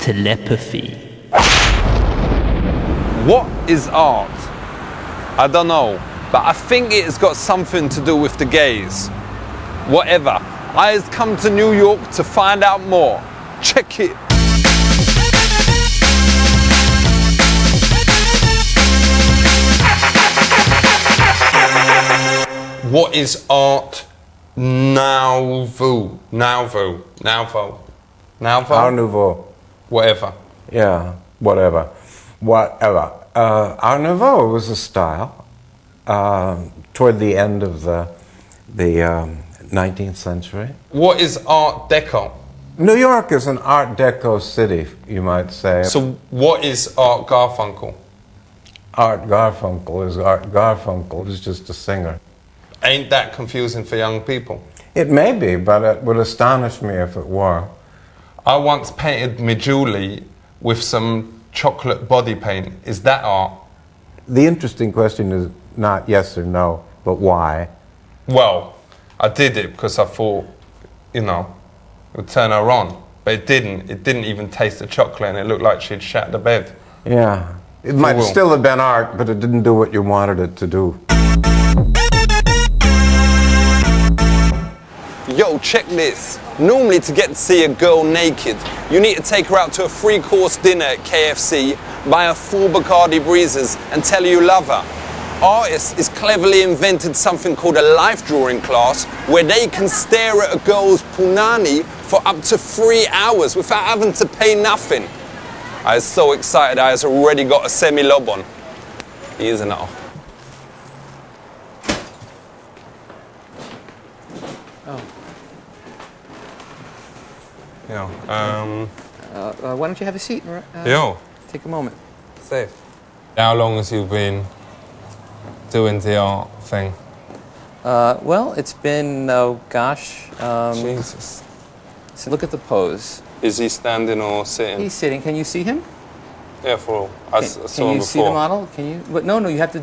telepathy. What is art? I don't know, but I think it has got something to do with the gays. Whatever. I has come to New York to find out more. Check it. What is art nouveau? Art Nouveau. Whatever. Yeah, whatever. Art Nouveau was a style toward the end of the 19th century. What is Art Deco? New York is an Art Deco city, you might say. So what is Art Garfunkel? Art Garfunkel is just a singer. Ain't that confusing for young people? It may be, but it would astonish me if it were. I once painted my Julie with some chocolate body paint. Is that art? The interesting question is not yes or no, but why? Well, I did it because I thought, it would turn her on. But it didn't. It didn't even taste the chocolate and it looked like she'd shat the bed. Yeah. It might still have been art, but it didn't do what you wanted it to do. Yo, check this. Normally to get to see a girl naked, you need to take her out to a 3-course dinner at KFC, buy her 4 Bacardi Breezes and tell her you love her. Artists has cleverly invented something called a life drawing class where they can stare at a girl's punani for up to 3 hours without having to pay nothing. I was so excited I has already got a semi-lob on. He isn't it? Yo, why don't you have a seat? Yo. Take a moment. Safe. How long has you been doing the art thing? Well, it's been, Jesus. So look at the pose. Is he standing or sitting? He's sitting. Can you see him? Yeah, for all. I saw him before. Can you see the model? Can you? But no, you have to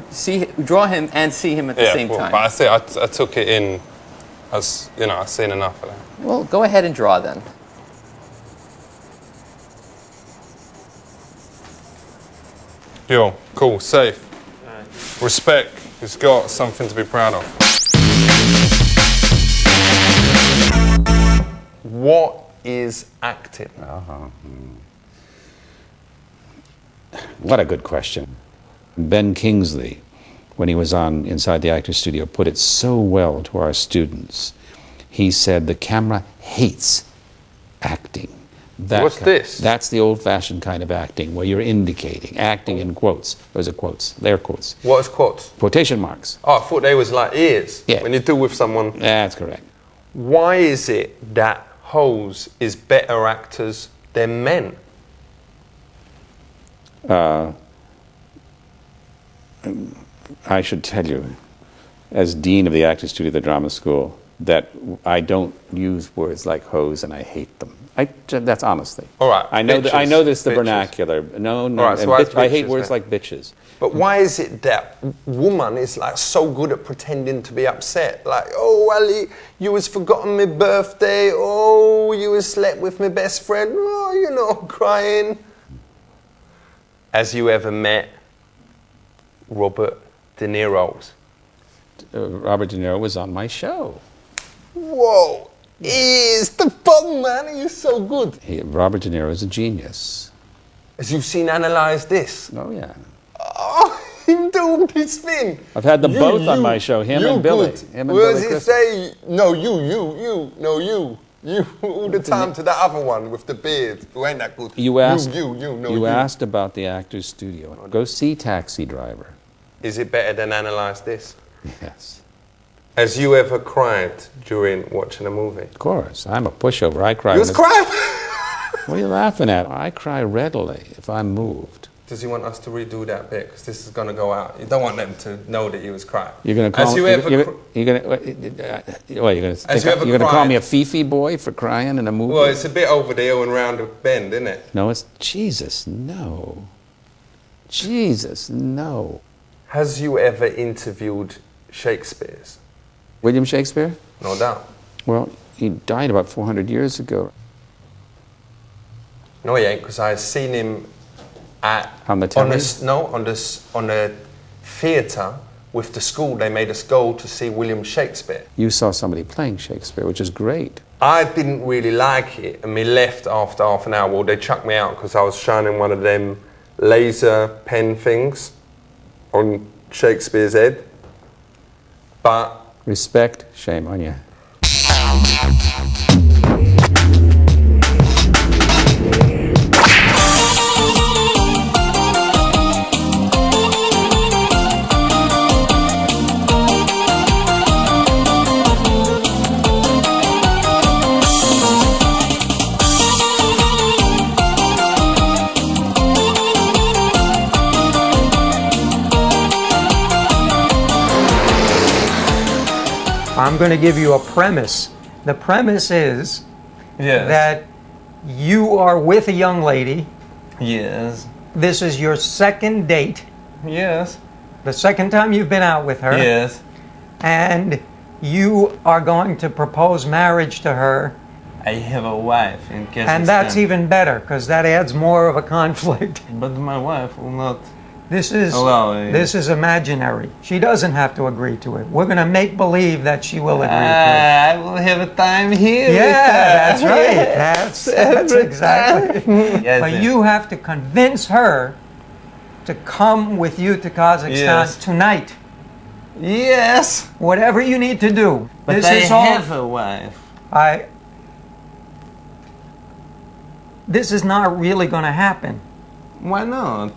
draw him and see him at the same time. But I took it in as, I've seen enough of that. Well, go ahead and draw then. Yo, cool, safe. Respect. He's got something to be proud of. What is acting? What a good question. Ben Kingsley, when he was on Inside the Actors Studio, put it so well to our students. He said the camera hates acting. What's this? That's the old-fashioned kind of acting where you're indicating, acting in quotes. Those are quotes. They're quotes. What is quotes? Quotation marks. Oh, I thought they was like ears. Yeah. When you do with someone. That's correct. Why is it that hoes is better actors than men? I should tell you, as Dean of the Actors Studio of the Drama School, that I don't use words like hose and I hate them. That's honestly. All right. I know this the bitches. vernacular. No. All right, so I hate bitches words then? like bitches. But why is it that woman is like so good at pretending to be upset? Like, oh, Ali, you has forgotten my birthday. Oh, you has slept with my best friend. Oh, crying. Has you ever met Robert De Niro's? Robert De Niro was on my show. Whoa, he is the bomb, man. He is so good. Robert De Niro is a genius. As you've seen Analyze This. Oh, yeah. Oh, him doing his thing. I've had them both on my show, him and Billy. Where does he say, no, you, all the time to that other one with the beard, who ain't that good? You asked you. About the Actors Studio. Go see Taxi Driver. Is it better than Analyze This? Yes. Has you ever cried during watching a movie? Of course. I'm a pushover. I cry. You was crying? What are you laughing at? I cry readily if I'm moved. Does he want us to redo that bit? Because this is going to go out. You don't want them to know that you was crying. You're going to call You're going to call me a Fifi boy for crying in a movie? Well, it's a bit over the hill and round the bend, isn't it? No, it's Jesus, no. Jesus, no. Has you ever interviewed Shakespeare's? William Shakespeare? No doubt. Well, he died about 400 years ago. No, he ain't, because I seen him at On the telly? on the theatre with the school. They made us go to see William Shakespeare. You saw somebody playing Shakespeare, which is great. I didn't really like it, and we left after half an hour. Well, they chucked me out because I was shining one of them laser pen things on Shakespeare's head. But Respect, shame on you. I'm going to give you a premise. The premise is yes, that you are with a young lady. yes, This is your second date, yes, the second time you've been out with her. yes. And you are going to propose marriage to her. I have a wife in Kazakhstan. And that's even better because that adds more of a conflict. But my wife will not. This is imaginary. She doesn't have to agree to it. We're going to make believe that she will agree to it. I will have a time here. Yeah, that's right. That's exactly. Yes, But yes. you have to convince her to come with you to Kazakhstan Yes. tonight. Yes. Whatever you need to do. But this I is all. have a wife. This is not really going to happen. Why not?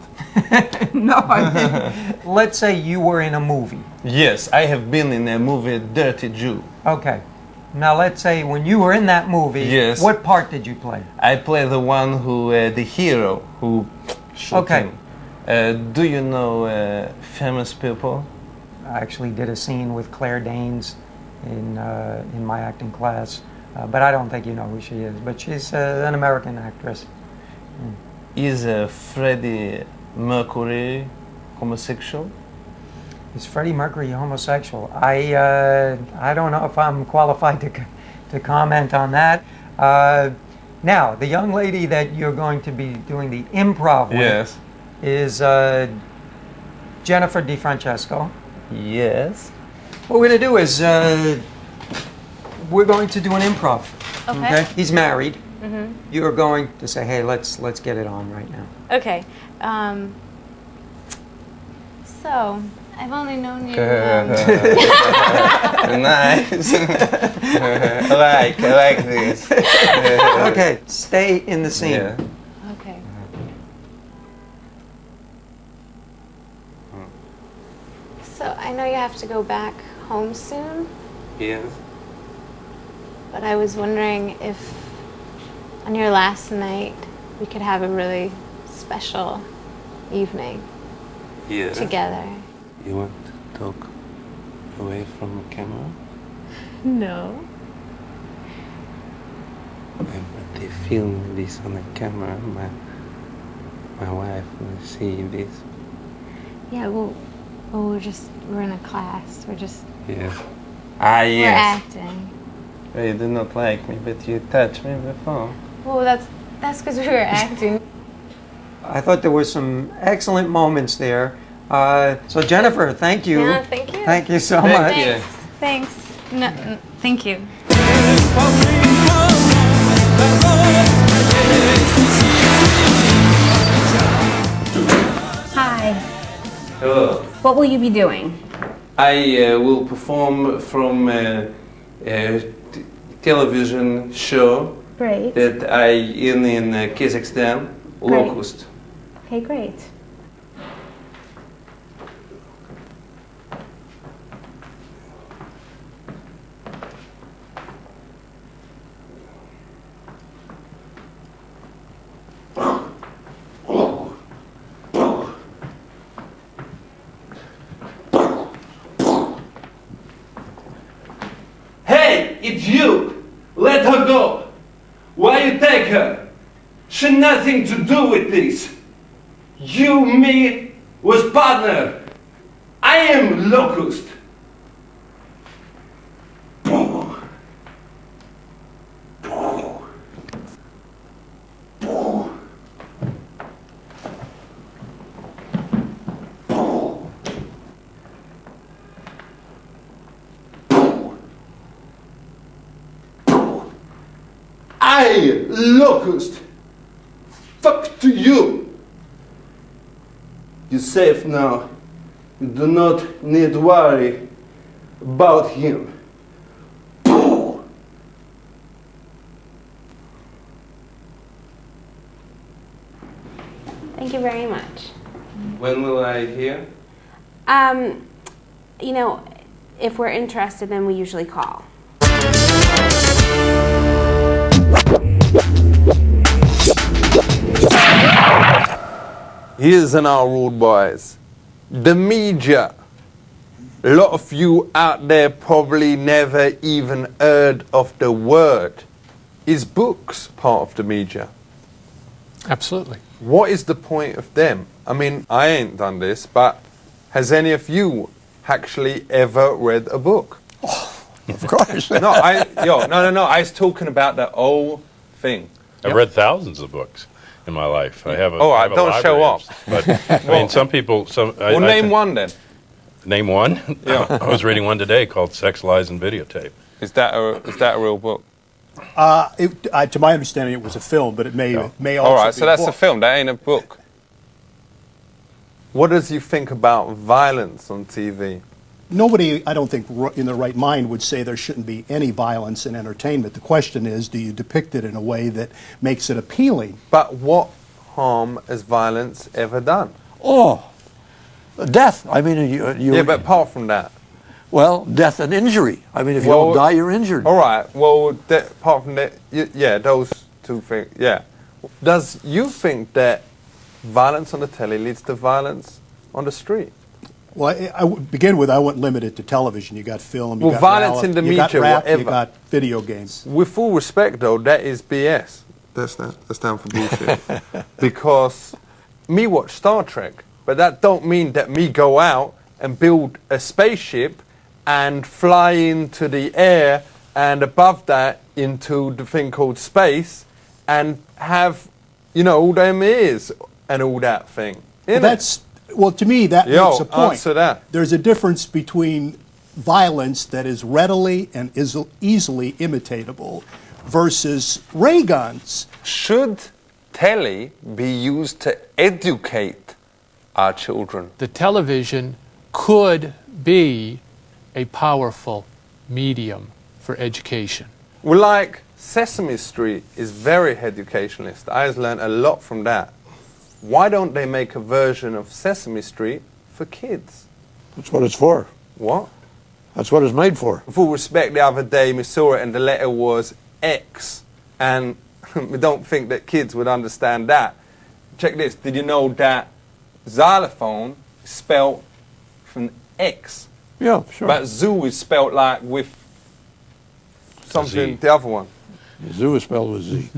No, I mean, let's say you were in a movie. Yes, I have been in a movie, Dirty Jew. Okay. Now let's say when you were in that movie, Yes. what part did you play? I play the one who, the hero who shot Okay. him. Do you know famous people? I actually did a scene with Claire Danes in my acting class, but I don't think you know who she is. But she's an American actress. Is Freddie Mercury homosexual? Is Freddie Mercury homosexual? I don't know if I'm qualified to comment on that. Now, the young lady that you're going to be doing the improv with is Jennifer DeFrancesco. Yes. What we're going to do is we're going to do an improv. Okay. He's married. You're going to say, "Hey, let's get it on right now." Okay. So, I've only known you. Nice. I like this. Okay, stay in the scene. Yeah. Okay. So, I know you have to go back home soon, Yes. but I was wondering if on your last night we could have a really special evening Yeah. together. You want to talk away from the camera? No. But they film this on the camera. My wife will see this. Yeah, well, we're in a class. We're just, Yeah. we're acting. You do not like me, but you touched me before. Well, that's because we were acting. I thought there were some excellent moments there. So Jennifer, thank you. Yeah, thank you. Thank you so Thank much. you. Thanks. No, thank you. Hi. Hello. What will you be doing? I will perform from a television show Great. that I in Kazakhstan, Great. Locust. Okay, great. Hey, it's you! Let her go! Why you take her? She nothing to do with this. You, me, was partner. I am Locust. locust. Fuck to you. You're safe now. You do not need to worry about him. Thank you very much. When will I hear? You know, if we're interested, then we usually call. Here's an our rule, boys. The media. A lot of you out there probably never even heard of the word. Is books part of the media? Absolutely. What is the point of them? I mean, I ain't done this, but has any of you actually ever read a book? Of course. No, I was talking about the whole thing. I've read thousands of books in my life. I have a All I right, have a don't show library off. But I mean, some people. Well, name one then. Name one. Yeah. I was reading one today called "Sex, Lies, and Videotape." Is that a real book? To my understanding, it was a film, but it may also All right, be so that's a a book. film. That ain't a book. What does you think about violence on TV? Nobody, I don't think, in their right mind would say there shouldn't be any violence in entertainment. The question is, do you depict it in a way that makes it appealing? But what harm has violence ever done? Oh, death. I mean, Yeah, but apart from that. well, death and injury. I mean, if you don't die, you're injured. All right. Well, apart from that, yeah, those two things. Yeah. Does you think that violence on the telly leads to violence on the street? Well, I would begin with, I wouldn't limit it to television. You got film, you Well, got violence reality, in the you got media, rap, whatever. you got video games. With full respect, though, that is BS. That's down for bullshit. Because me watch Star Trek, but that don't mean that me go out and build a spaceship and fly into the air and above that into the thing called space and have, all them ears and all that thing. Well, to me, that makes a point. Answer that. There's a difference between violence that is readily and is easily imitatable versus ray guns. Should telly be used to educate our children? The television could be a powerful medium for education. Well, like Sesame Street is very educationalist. I've learned a lot from that. Why don't they make a version of Sesame Street for kids? That's what it's for. What? That's what it's made for. With full respect, the other day we saw it and the letter was X. And we don't think that kids would understand that. Check this. Did you know that xylophone is spelled from X? Yeah, sure. But zoo is spelled like with something, the other one. Zoo is spelled with Z.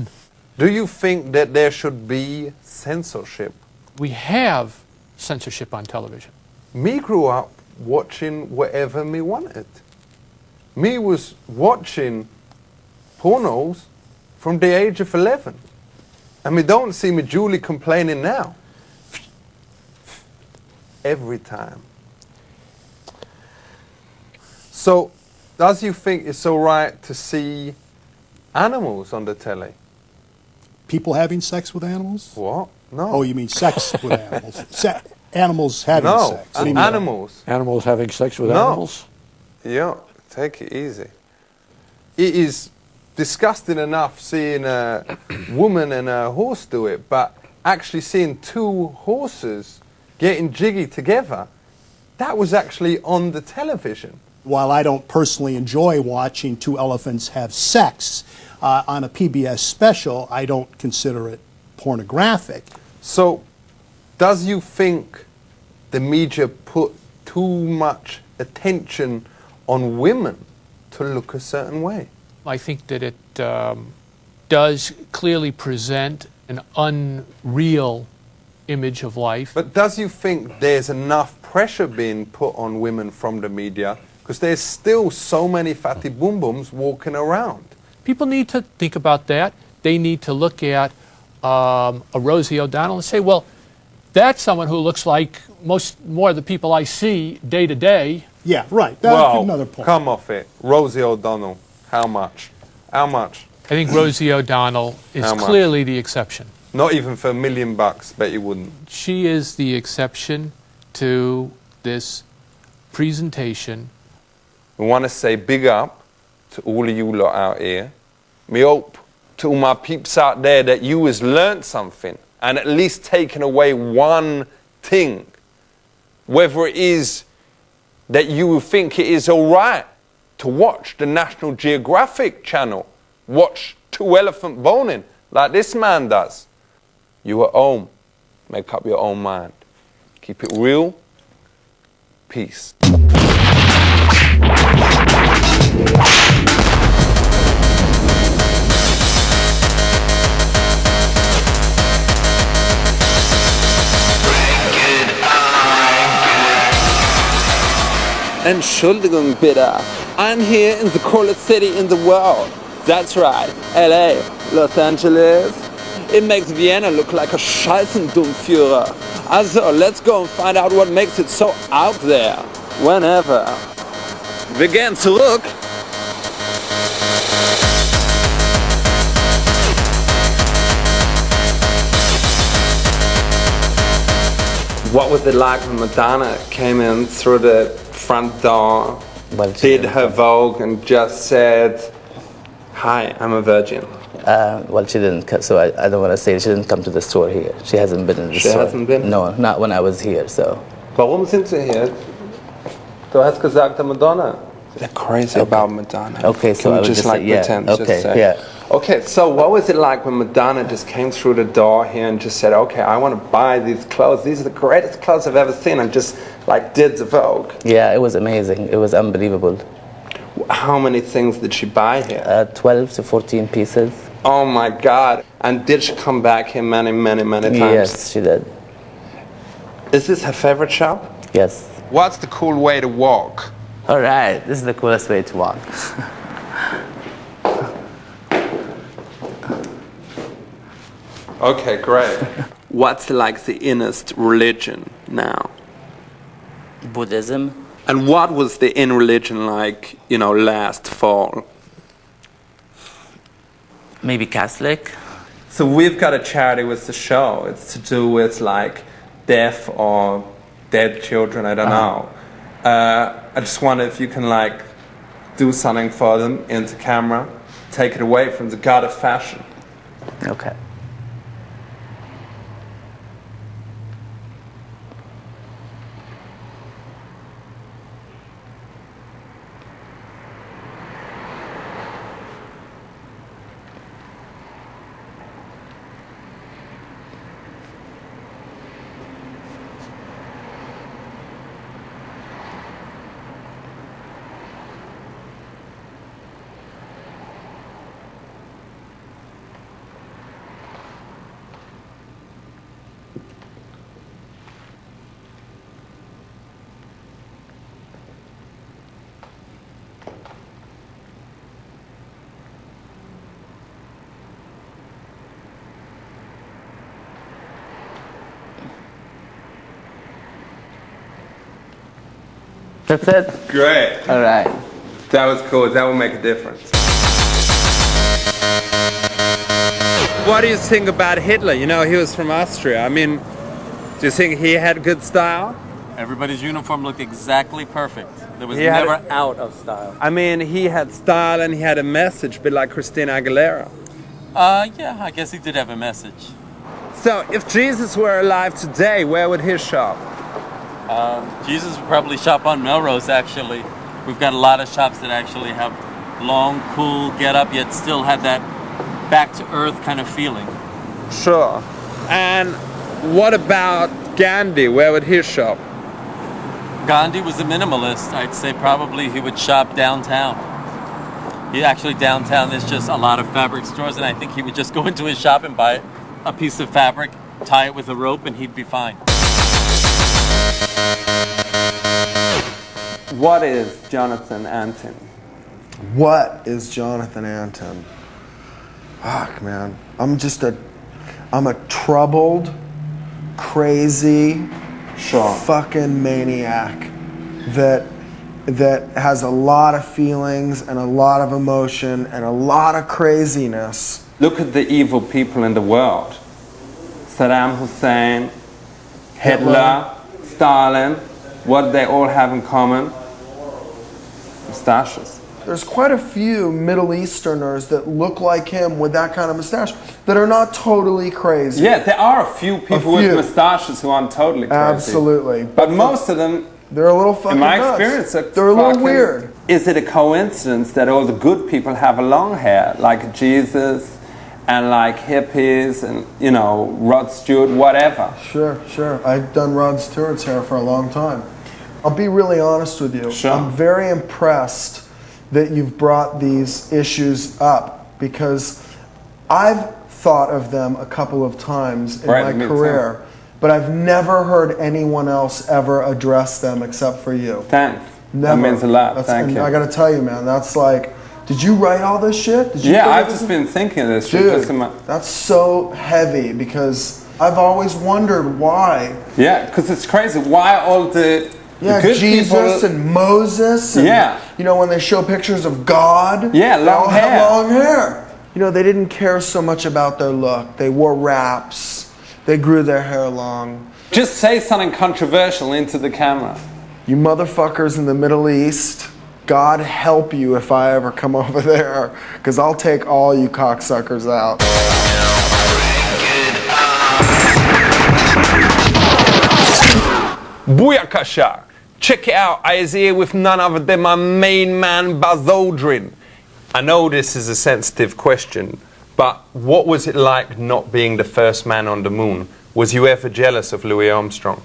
Do you think that there should be censorship? We have censorship on television. Me grew up watching whatever me wanted. Me was watching pornos from the age of 11. And me don't see me Julie complaining now. Every time. So, does you think it's all right to see animals on the telly? People having sex with animals? What? No. Oh, you mean sex with animals? Animals having No, sex. What do you mean? animals. Animals having sex with No. animals? Yeah, take it easy. It is disgusting enough seeing a woman and a horse do it, but actually seeing two horses getting jiggy together, that was actually on the television. While I don't personally enjoy watching two elephants have sex on a PBS special, I don't consider it pornographic. So, does you think the media put too much attention on women to look a certain way? I think that it does clearly present an unreal image of life. But does you think there's enough pressure being put on women from the media? Because there's still so many fatty boom booms walking around. People need to think about that. They need to look at a Rosie O'Donnell and say, well, that's someone who looks like more of the people I see day to day. Yeah, right. That's another point. Come off it. Rosie O'Donnell. How much? How much? I think Rosie O'Donnell is How much? clearly the exception. Not even for $1 million, bet you wouldn't. She is the exception to this presentation. I want to say big up to all of you lot out here. Me hope to all my peeps out there that you has learnt something and at least taken away one thing. Whether it is that you will think it is all right to watch the National Geographic channel, watch 2 elephant boning like this man does. You at home, make up your own mind. Keep it real. Peace. Entschuldigung bitte. I'm here in the coolest city in the world. That's right, LA, Los Angeles. It makes Vienna look like a Scheißendummführer. Also, let's go and find out what makes it so out there. Whenever. Wir gehen zurück. What was it like when Madonna came in through the front door, did her Vogue and just said, "Hi, I'm a virgin"? Well, she didn't, so I don't want to say she didn't come to the store here. She hasn't been in the store. She hasn't been? No, not when I was here, so. Warum sind sie hier? Du hast gesagt, Madonna. They're crazy about Madonna. Okay, so Can I we would just just like say, yeah, pretend? okay, just say. yeah. Okay, so what was it like when Madonna just came through the door here and just said, "Okay, I want to buy these clothes. These are the greatest clothes I've ever seen," and just like did the Vogue? Yeah, it was amazing. It was unbelievable. How many things did she buy here? 12 to 14 pieces. Oh my God! And did she come back here many, many, many times? Yes, she did. Is this her favorite shop? Yes. What's the cool way to walk? All right, this is the coolest way to walk. Okay, great. What's like the innest religion now? Buddhism. And what was the in religion like, last fall? Maybe Catholic. So we've got a charity with the show. It's to do with like deaf or dead children, I don't know. I just wonder if you can like do something for them into camera, take it away from the god of fashion. Okay. That's it? Great. All right. That was cool. That will make a difference. What do you think about Hitler? He was from Austria. I mean, do you think he had good style? Everybody's uniform looked exactly perfect. There was He had never out of style. I mean, he had style and he had a message, a bit like Christina Aguilera. Yeah, I guess he did have a message. So, if Jesus were alive today, where would he shop? Jesus would probably shop on Melrose, actually. We've got a lot of shops that actually have long, cool get-up, yet still have that back-to-earth kind of feeling. Sure. And what about Gandhi? Where would he shop? Gandhi was a minimalist. I'd say probably he would shop downtown. Downtown there's just a lot of fabric stores, and I think he would just go into his shop and buy a piece of fabric, tie it with a rope, and he'd be fine. What is Jonathan Antin? What is Jonathan Antin? Fuck, man. I'm a troubled, crazy, fucking maniac that that has a lot of feelings and a lot of emotion and a lot of craziness. Look at the evil people in the world. Saddam Hussein, Hitler, Stalin. What do they all have in common? Mustaches. There's quite a few Middle Easterners that look like him with that kind of mustache that are not totally crazy. Yeah, there are a few people with mustaches who aren't totally crazy. Absolutely. But most of them, they're a little fucking in my nuts. experience, they're a little weird. Is it a coincidence that all the good people have a long hair, like Jesus and like hippies and, you know, Rod Stewart, whatever? Sure. I've done Rod Stewart's hair for a long time. I'll be really honest with you. Sure. I'm very impressed that you've brought these issues up, because I've thought of them a couple of times in my career, but I've never heard anyone else ever address them except for you. Thanks. Never. That means a lot. Thank you. I gotta tell you, man, that's like, did you write all this shit? Did you Yeah, I've just been thinking of this shit. Dude, that's so heavy, because I've always wondered why. Yeah, because it's crazy. Why all the good Jesus people, and Moses. And, you know, when they show pictures of God. Yeah, they long all hair. have long hair. You know, they didn't care so much about their look. They wore wraps. They grew their hair long. Just say something controversial into the camera. You motherfuckers in the Middle East, God help you if I ever come over there, because I'll take all you cocksuckers out. Booyakasha! Check it out, I is here with none other than my main man, Buzz Aldrin. I know this is a sensitive question, but what was it like not being the first man on the moon? Was you ever jealous of Louis Armstrong?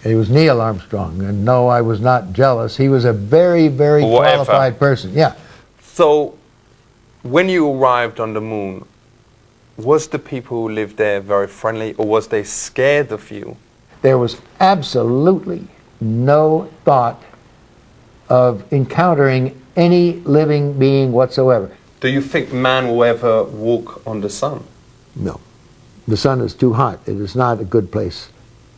It was Neil Armstrong, and no, I was not jealous. He was a very, very qualified person. Yeah. So, when you arrived on the moon, was the people who lived there very friendly, or was they scared of you? There was absolutely no thought of encountering any living being whatsoever. Do you think man will ever walk on the sun? No. The sun is too hot. It is not a good place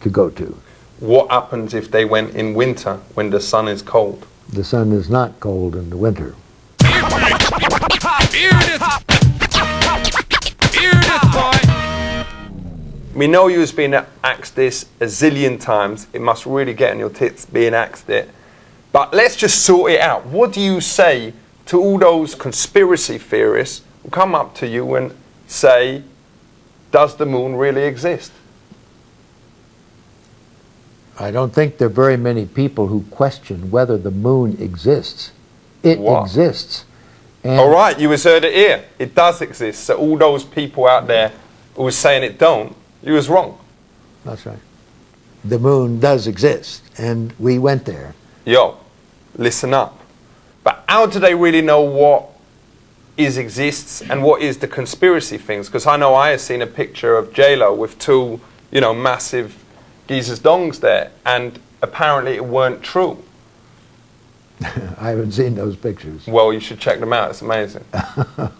to go to. What happens if they went in winter when the sun is cold? The sun is not cold in the winter. We know you've been asked this a zillion times. It must really get on your tits being asked it. But let's just sort it out. What do you say to all those conspiracy theorists who come up to you and say, does the moon really exist? I don't think there are very many people who question whether the moon exists. It exists. And all right, you was heard it here. It does exist. So all those people out there who was saying it don't, you was wrong. That's right. The moon does exist, and we went there. Yo, listen up. But how do they really know what exists and what is the conspiracy things? Because I know I have seen a picture of J-Lo with two, you know, massive geezer's dongs there, and apparently it weren't true. I haven't seen those pictures. Well, you should check them out. It's amazing.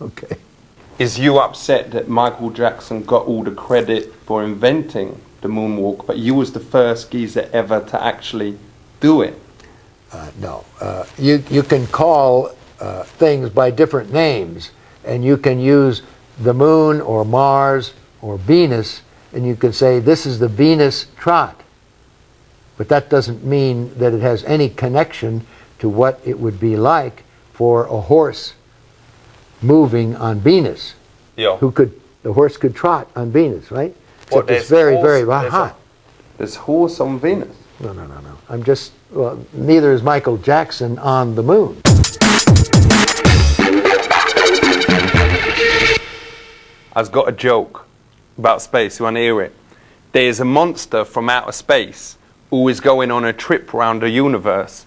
Okay. Is you upset that Michael Jackson got all the credit for inventing the moonwalk, but you was the first geezer ever to actually do it? No. You can call things by different names, and you can use the moon or Mars or Venus, and you can say this is the Venus trot. But that doesn't mean that it has any connection to what it would be like for a horse moving on Venus. Yeah. The horse could trot on Venus, right? Well, Except it's very, very hot. There's horse on Venus. No. I'm just, well, neither is Michael Jackson on the moon. I've got a joke about space. You want to hear it? There's a monster from outer space who is going on a trip around the universe,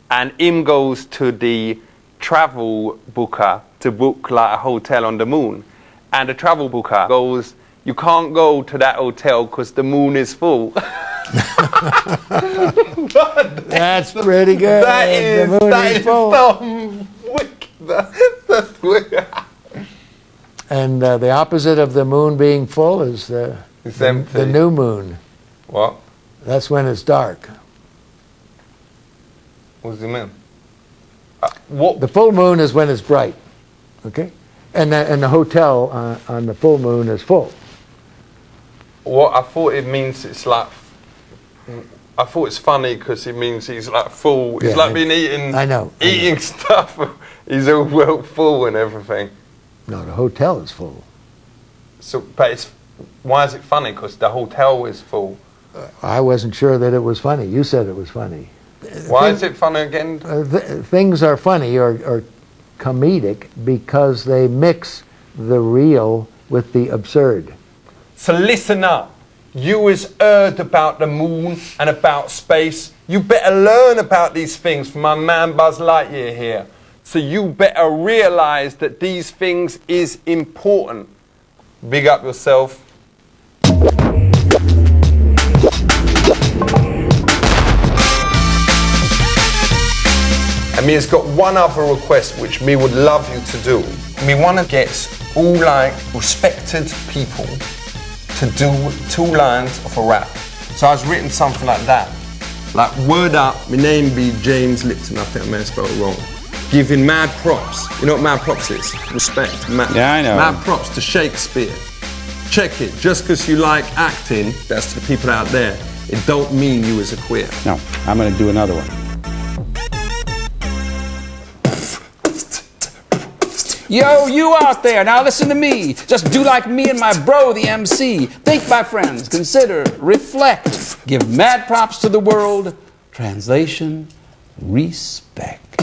and him goes to the travel booker to book like a hotel on the moon, and the travel booker goes, "You can't go to that hotel because the moon is full." That's pretty good. That The moon is full. so wicked. That's wicked. And the opposite of the moon being full is It's empty. the new moon. What? That's when it's dark. What does he mean? What? The full moon is when it's bright, okay? And the hotel on the full moon is full. What I thought it means it's like. I thought it's funny because it means he's like full. He's like been eating. I know. Eating stuff. He's all well full and everything. No, the hotel is full. So, but why is it funny? Because the hotel is full. I wasn't sure that it was funny. You said it was funny. Why is it funny again? Things are funny or comedic because they mix the real with the absurd. So listen up. You has heard about the moon and about space. You better learn about these things from my man Buzz Lightyear here. So you better realize that these things is important. Big up yourself. And me has got one other request which me would love you to do. Me want to get all like respected people to do 2 lines of a rap. So I was written something like that. Like, word up, my name be James Lipton, I think I may have spelled it wrong. Giving mad props. You know what mad props is? Respect. Yeah, I know. Mad props to Shakespeare. Check it. Just because you like acting, that's to the people out there, it don't mean you as a queer. No, I'm going to do another one. Yo, you out there, now listen to me. Just do like me and my bro, the MC. Think, my friends, consider, reflect. Give mad props to the world. Translation, respect.